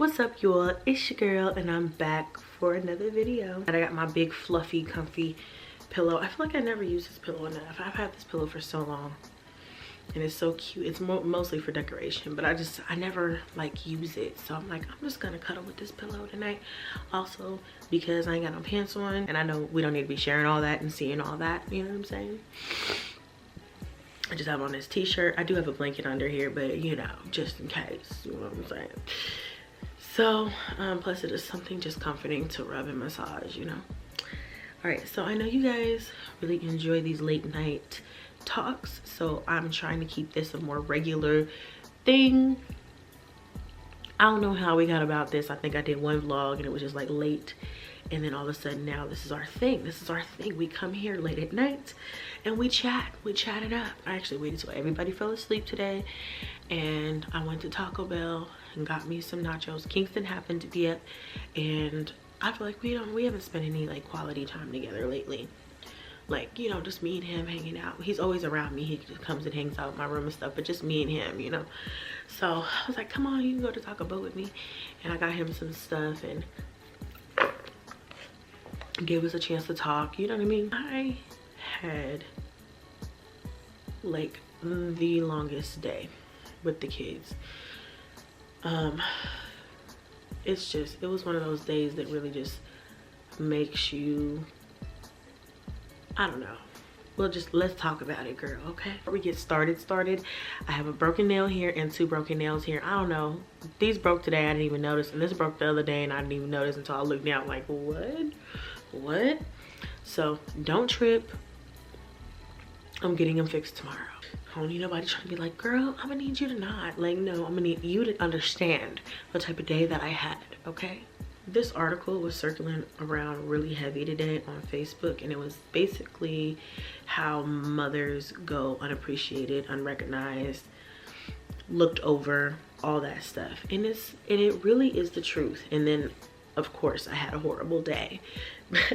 What's up, y'all? It's your girl and I'm back for another video. And I got my big fluffy comfy pillow. I feel like I never use this pillow enough. I've had this pillow for so long and it's so cute. It's mostly for decoration, but I never like use it, so I'm like, I'm just gonna cuddle with this pillow tonight. Also because I ain't got no pants on, and I know we don't need to be sharing all that and seeing all that, you know what I'm saying? I just have on this t-shirt. I do have a blanket under here, but you know, just in case, you know what I'm saying? So plus it is something just comforting to rub and massage, you know. All right, so I know you guys really enjoy these late night talks, so I'm trying to keep this a more regular thing. I don't know how we got about this. I think I did one vlog and it was just like late, and then all of a sudden now this is our thing. This is our thing. We come here late at night and we chat it up. I actually waited till everybody fell asleep today and I went to Taco Bell and got me some nachos. Kingston happened to be up, and I feel like we haven't spent any like quality time together lately. Like, you know, just me and him hanging out. He's always around me. He just comes and hangs out in my room and stuff, but just me and him, you know. So I was like, come on, you can go to Taco Bell with me. And I got him some stuff and gave us a chance to talk, you know what I mean? I had like the longest day with the kids. It was one of those days that really just makes you, I don't know. Well, just let's talk about it, girl, okay? Before we get started, I have a broken nail here and 2 broken nails here. I don't know. These broke today, I didn't even notice. And this broke the other day and I didn't even notice until I looked down like, what? So don't trip. I'm getting them fixed tomorrow. I don't need nobody trying to be like, girl, I'm gonna need you to not. Like, no, I'm gonna need you to understand the type of day that I had, okay? This article was circling around really heavy today on Facebook, and it was basically how mothers go unappreciated, unrecognized, looked over, all that stuff. And it really is the truth. And then of course I had a horrible day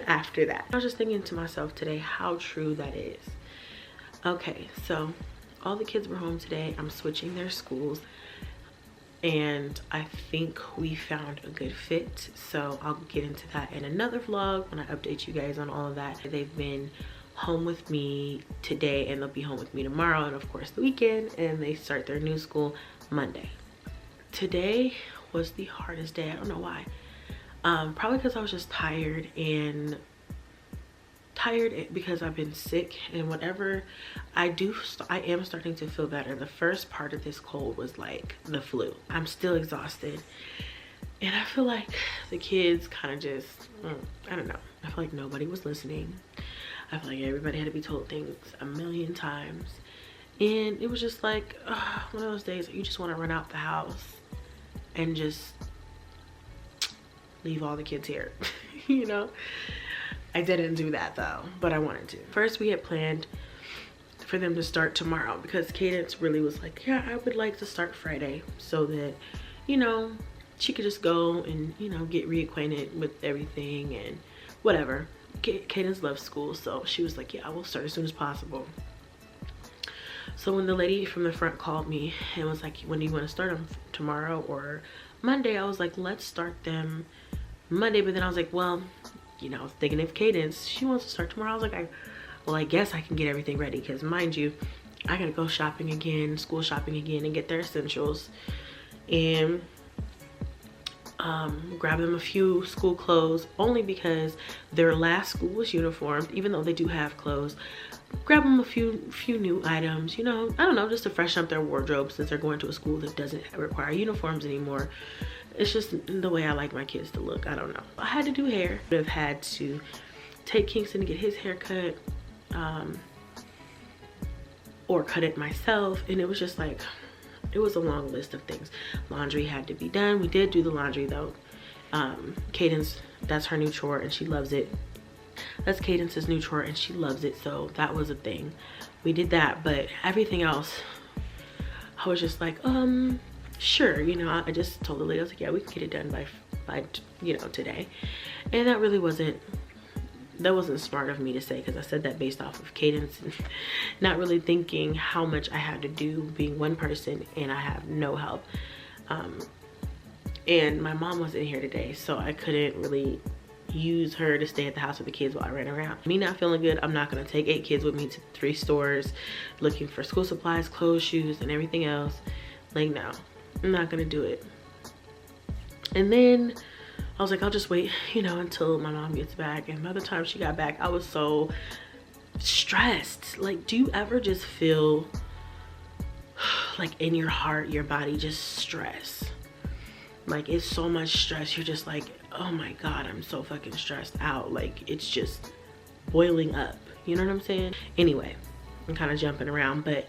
after that. I was just thinking to myself today how true that is. Okay, so all the kids were home today. I'm switching their schools and I think we found a good fit, so I'll get into that in another vlog when I update you guys on all of that. They've been home with me today and they'll be home with me tomorrow and of course the weekend, and they start their new school Monday. Today was the hardest day. I don't know why. Probably because I was just tired because I've been sick, and whatever I am starting to feel better. The first part of this cold was like the flu. I'm still exhausted and I feel like the kids kind of just, I don't know. I feel like nobody was listening. I feel like everybody had to be told things a million times, and it was just like one of those days that you just want to run out the house and just leave all the kids here. You know, I didn't do that though, but I wanted to. First, we had planned for them to start tomorrow because Cadence really was like, yeah, I would like to start Friday so that, you know, she could just go and, you know, get reacquainted with everything and whatever. Cadence loves school, so she was like, yeah, I will start as soon as possible. So when the lady from the front called me and was like, when do you want to start them, tomorrow or Monday? I was like, let's start them Monday. But then I was like, well, you know, thinking if Cadence, she wants to start tomorrow. I was like, well, I guess I can get everything ready, because mind you, I gotta go shopping again, school shopping again, and get their essentials and grab them a few school clothes, only because their last school was uniformed, even though they do have clothes. Grab them a few new items, you know, I don't know, just to freshen up their wardrobe since they're going to a school that doesn't require uniforms anymore. It's just the way I like my kids to look. I don't know. I had to do hair. I would have had to take Kingston to get his hair cut, or cut it myself, and it was just like, it was a long list of things. Laundry had to be done. We did do the laundry though. Cadence, that's her new chore and she loves it. That's Cadence's new chore and she loves it, so that was a thing. We did that, but everything else, I was just like, sure, you know, I just told the lady, I was like, yeah, we can get it done by you know, today. And that really wasn't smart of me to say, because I said that based off of Cadence and not really thinking how much I had to do being one person and I have no help. and my mom wasn't here today, so I couldn't really use her to stay at the house with the kids while I ran around. Me not feeling good, I'm not gonna take 8 kids with me to 3 stores looking for school supplies, clothes, shoes, and everything else. Like, no, I'm not gonna do it. And then I was like, I'll just wait, you know, until my mom gets back. And by the time she got back, I was so stressed. Like, do you ever just feel like in your heart, your body just stress? Like, it's so much stress. You're just like, oh my God, I'm so fucking stressed out. Like, it's just boiling up. You know what I'm saying? Anyway, I'm kind of jumping around, but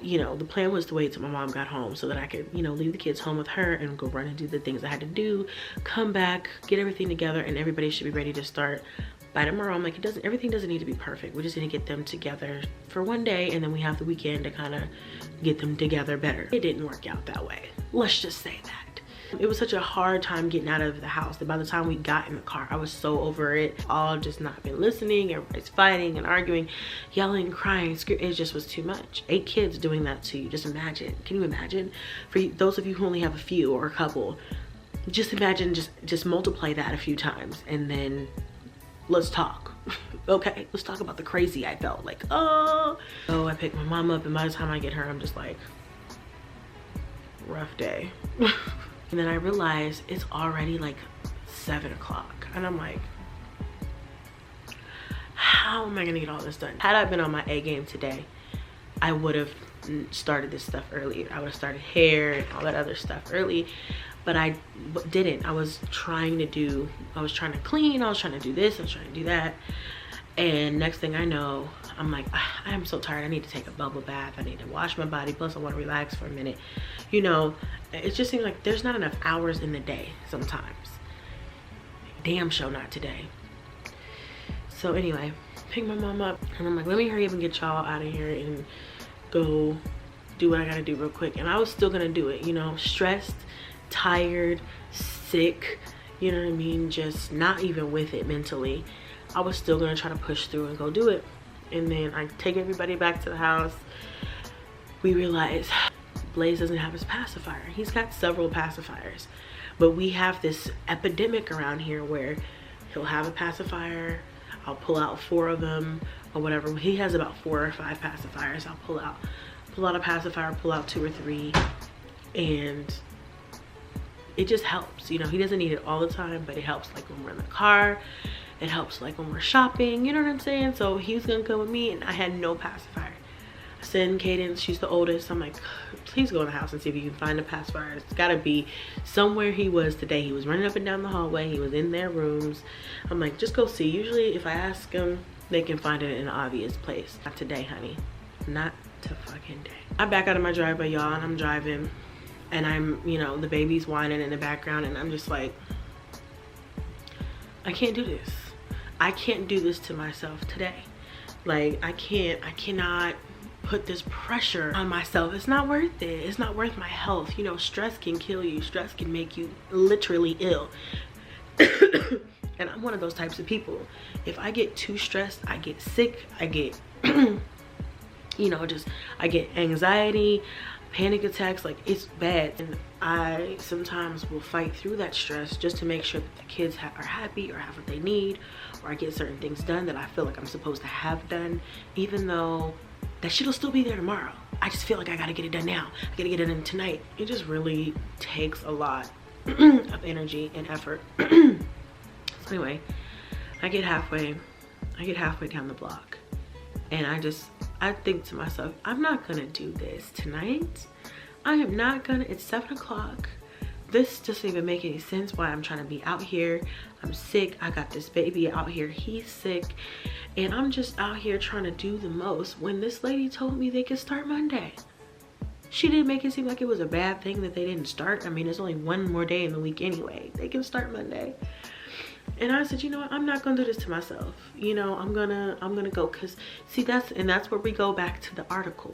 you know, the plan was to wait till my mom got home so that I could, you know, leave the kids home with her and go run and do the things I had to do, come back, get everything together, and everybody should be ready to start by tomorrow. I'm like, everything doesn't need to be perfect. We just need to get them together for one day, and then we have the weekend to kind of get them together better. It didn't work out that way. Let's just say that. It was such a hard time getting out of the house that by the time we got in the car, I was so over it. All just not been listening. Everybody's fighting and arguing, yelling, crying, screaming. It just was too much. 8 kids doing that to you. Just imagine. Can you imagine? For those of you who only have a few or a couple, just imagine, just multiply that a few times, and then let's talk. Okay, let's talk about the crazy I felt. Like, oh. So I picked my mom up, and by the time I get her, I'm just like, rough day. And then I realized it's already like 7 o'clock. And I'm like, how am I gonna get all this done? Had I been on my A game today, I would have started this stuff earlier. I would have started hair and all that other stuff early, but I didn't. I was trying to clean, I was trying to do this, I was trying to do that. And next thing I know, I'm like, I'm so tired. I need to take a bubble bath. I need to wash my body. Plus, I want to relax for a minute. You know, it just seems like there's not enough hours in the day sometimes. Damn sure not today. So anyway, pick my mom up, and I'm like, let me hurry up and get y'all out of here and go do what I gotta do real quick. And I was still gonna do it, you know, stressed, tired, sick, you know what I mean? Just not even with it mentally. I was still gonna try to push through and go do it. And then I take everybody back to the house. We realize Blaze doesn't have his pacifier. He's got several pacifiers, but we have this epidemic around here where he'll have a pacifier, I'll pull out 4 of them or whatever. He has about 4 or 5 pacifiers. I'll pull out a pacifier, pull out 2 or 3, and it just helps. You know, he doesn't need it all the time, but it helps like when we're in the car. It helps like when we're shopping, you know what I'm saying? So he was gonna come with me, and I had no pacifier. I send Cadence, she's the oldest. I'm like, please go in the house and see if you can find a pacifier. It's gotta be somewhere he was today. He was running up and down the hallway. He was in their rooms. I'm like, just go see. Usually if I ask them, they can find it in an obvious place. Not today, honey. Not to fucking day. I'm back out of my driveway, y'all, and I'm driving. And I'm, you know, the baby's whining in the background, and I'm just like, I can't do this. I can't do this to myself today. Like, I cannot put this pressure on myself. It's not worth it. It's not worth my health. You know, stress can kill you. Stress can make you literally ill. And I'm one of those types of people. If I get too stressed, I get sick. I get, you know, I get anxiety, panic attacks. Like, it's bad. And I sometimes will fight through that stress just to make sure that the kids are happy or have what they need, or I get certain things done that I feel like I'm supposed to have done, even though that shit'll still be there tomorrow. I just feel like I gotta get it done now. I gotta get it done tonight. It just really takes a lot of energy and effort. So anyway, I get halfway down the block, and I think to myself, I'm not gonna do this tonight. I am not gonna. It's 7 o'clock. This doesn't even make any sense why I'm trying to be out here. I'm sick. I got this baby out here. He's sick. And I'm just out here trying to do the most when this lady told me they could start Monday. She didn't make it seem like it was a bad thing that they didn't start. I mean, there's only one more day in the week anyway. They can start Monday. And I said, you know what? I'm not gonna do this to myself. You know, I'm gonna go, cause see, that's where we go back to the article.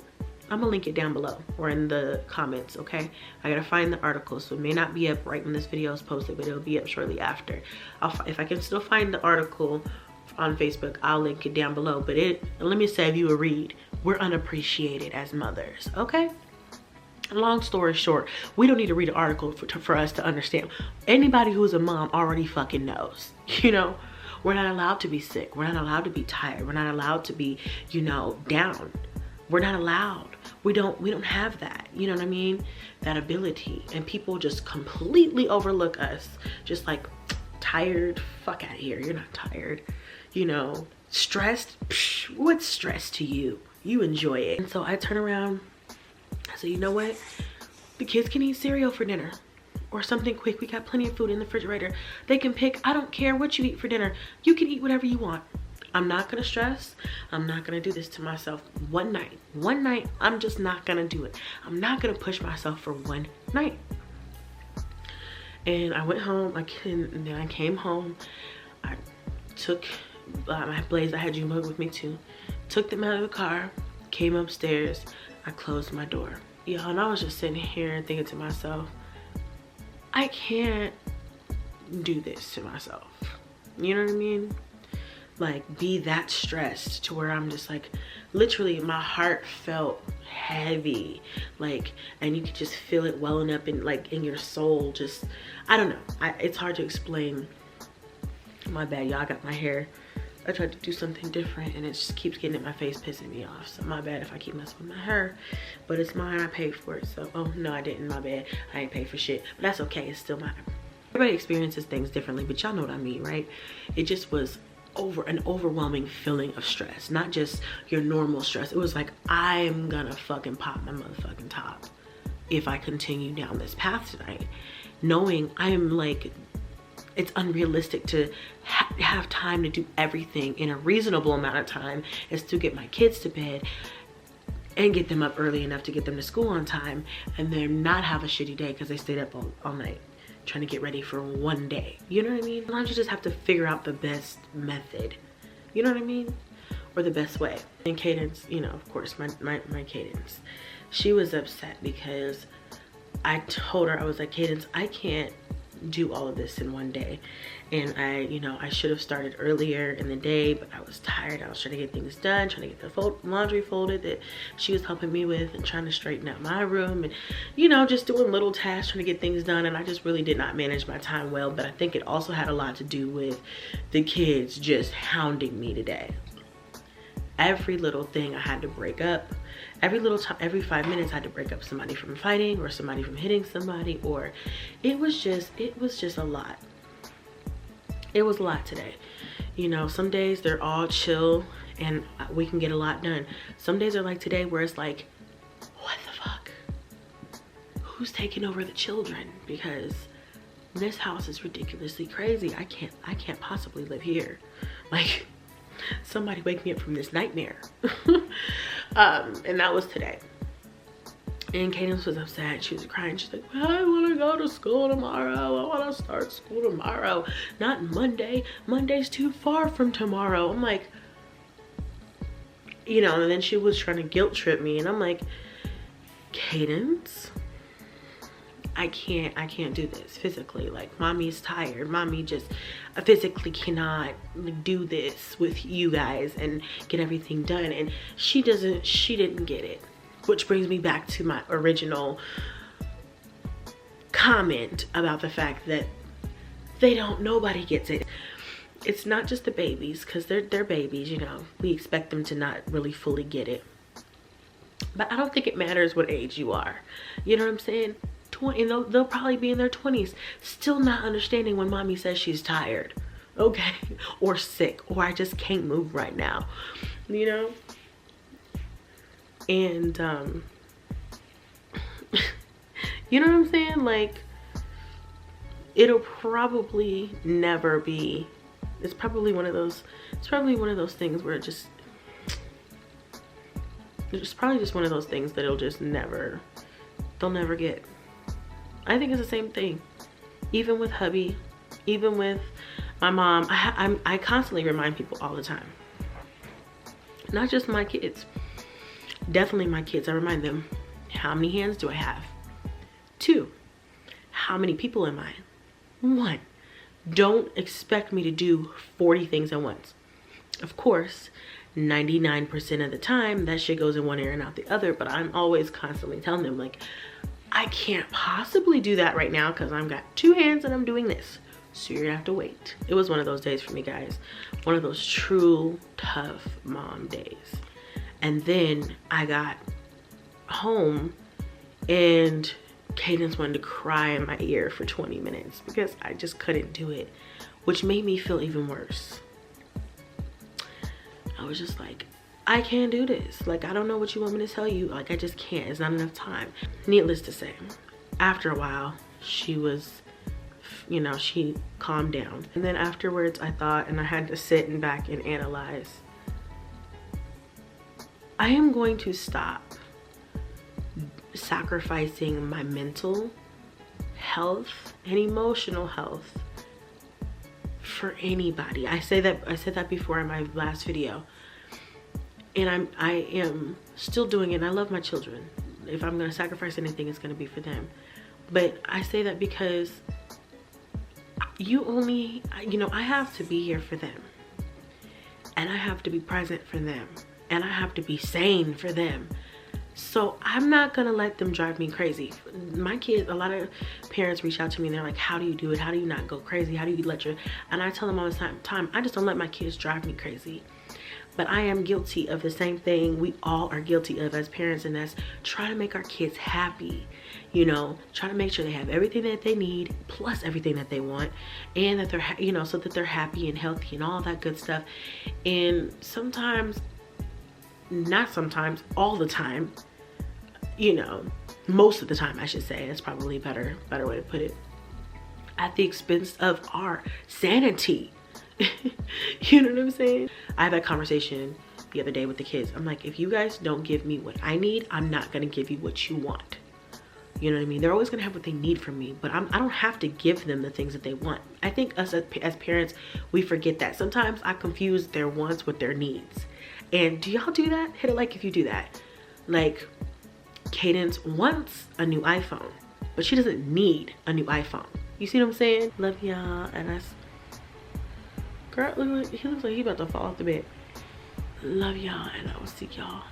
I'm gonna link it down below or in the comments, okay? I gotta find the article, so it may not be up right when this video is posted, but it'll be up shortly after. If I can still find the article on Facebook, I'll link it down below. But let me save you a read. We're unappreciated as mothers, okay? Long story short, we don't need to read an article for us to understand. Anybody who's a mom already fucking knows, you know. We're not allowed to be sick. We're not allowed to be tired. We're not allowed to be, you know, down. We're not allowed. We don't have that, you know what I mean? That ability. And people just completely overlook us. Just like, tired, fuck out of here. You're not tired. You know, stressed, psh, what's stress to you? You enjoy it. And so I turn around, I say, you know what? The kids can eat cereal for dinner or something quick. We got plenty of food in the refrigerator. They can pick, I don't care what you eat for dinner. You can eat whatever you want. I'm not gonna stress. I'm not gonna do this to myself one night. I'm just not gonna do it. I'm not gonna push myself for one night. And I went home, and then I came home. I took my Blaze, I had Junebug with me too. Took them out of the car, came upstairs, I closed my door. Yeah, and I was just sitting here and thinking to myself, I can't do this to myself. You know what I mean? Like, be that stressed to where I'm just like, literally my heart felt heavy, like, and you could just feel it welling up in, like, in your soul. Just, I don't know, it's hard to explain. My bad, y'all. I got my hair, I tried to do something different and it just keeps getting in my face, pissing me off. So my bad if I keep messing with my hair, but it's mine, I paid for it. So, oh no, I didn't, my bad, I ain't paid for shit, but that's okay, it's still mine. Everybody experiences things differently, but y'all know what I mean, right? It just was an overwhelming feeling of stress, not just your normal stress. It was like, I'm gonna fucking pop my motherfucking top if I continue down this path tonight, knowing I'm like, it's unrealistic to have time to do everything in a reasonable amount of time, is to get my kids to bed and get them up early enough to get them to school on time, and then not have a shitty day because they stayed up all night trying to get ready for one day. You know what I mean? Sometimes you just have to figure out the best method, you know what I mean? Or the best way. And Cadence, you know, of course, my Cadence, she was upset because I told her, I was like, Cadence, I can't do all of this in one day. And I should have started earlier in the day, but I was tired. I was trying to get things done, trying to get the laundry folded that she was helping me with, and trying to straighten out my room, and, you know, just doing little tasks, trying to get things done. And I just really did not manage my time well. But I think it also had a lot to do with the kids just hounding me today. Every little thing I had to break up. Every little time, every 5 minutes I had to break up somebody from fighting or somebody from hitting somebody, or it was just a lot. It was a lot today. You know, some days they're all chill and we can get a lot done. Some days are like today where it's like, what the fuck? Who's taking over the children? Because this house is ridiculously crazy. I can't possibly live here. Like, somebody wake me up from this nightmare. And that was today. And Cadence was upset. She was crying. She's like, I want to go to school tomorrow. I want to start school tomorrow, not Monday. Monday's too far from tomorrow. I'm like, you know, and then she was trying to guilt trip me, and I'm like, Cadence, I can't do this physically. Like, mommy's tired. Mommy just physically cannot do this with you guys and get everything done. And she didn't get it. Which brings me back to my original comment about the fact that nobody gets it. It's not just the babies, because they're babies, you know. We expect them to not really fully get it. But I don't think it matters what age you are. You know what I'm saying? They'll probably be in their 20s, still not understanding when mommy says she's tired, okay? Or sick, or I just can't move right now, you know? And, you know what I'm saying? Like, it'll probably never be, it's probably one of those things where it's probably just one of those things that they'll never get. I think it's the same thing. Even with hubby, even with my mom, I constantly remind people all the time. Not just my kids. Definitely my kids. I remind them, how many hands do I have? 2, how many people am I? 1, don't expect me to do 40 things at once. Of course, 99% of the time that shit goes in one ear and out the other. But I'm always constantly telling them, like, I can't possibly do that right now because I've got 2 hands and I'm doing this. So you're gonna have to wait. It was one of those days for me, guys. One of those true tough mom days. And then I got home and Cadence wanted to cry in my ear for 20 minutes because I just couldn't do it, which made me feel even worse. I was just like, I can't do this. Like, I don't know what you want me to tell you. Like, I just can't. It's not enough time. Needless to say, after a while, she was, you know, she calmed down. And then afterwards, I thought, and I had to sit and back and analyze, I am going to stop sacrificing my mental health and emotional health for anybody. I said that before in my last video, and I am still doing it. And I love my children. If I'm gonna sacrifice anything, it's gonna be for them. But I say that because you know, I have to be here for them, and I have to be present for them, and I have to be sane for them. So I'm not gonna let them drive me crazy. My kids, a lot of parents reach out to me and they're like, how do you do it? How do you not go crazy? How do you let your, and I tell them all the time, I just don't let my kids drive me crazy. But I am guilty of the same thing we all are guilty of as parents, and that's try to make our kids happy. You know, try to make sure they have everything that they need plus everything that they want, and that they're, you know, so that they're happy and healthy and all that good stuff. And sometimes, not sometimes, all the time, you know, most of the time I should say, it's probably a better way to put it, at the expense of our sanity. You know what I'm saying? I had that conversation the other day with the kids. I'm like, if you guys don't give me what I need, I'm not gonna give you what you want. You know what I mean? They're always gonna have what they need from me, but I don't have to give them the things that they want. I think us as parents, we forget that. Sometimes I confuse their wants with their needs. And do y'all do that? Hit a like if you do that. Like, Cadence wants a new iPhone, but she doesn't need a new iPhone. You see what I'm saying? Love y'all, and that's, girl, he looks like he about to fall off the bed. Love y'all, and I will see y'all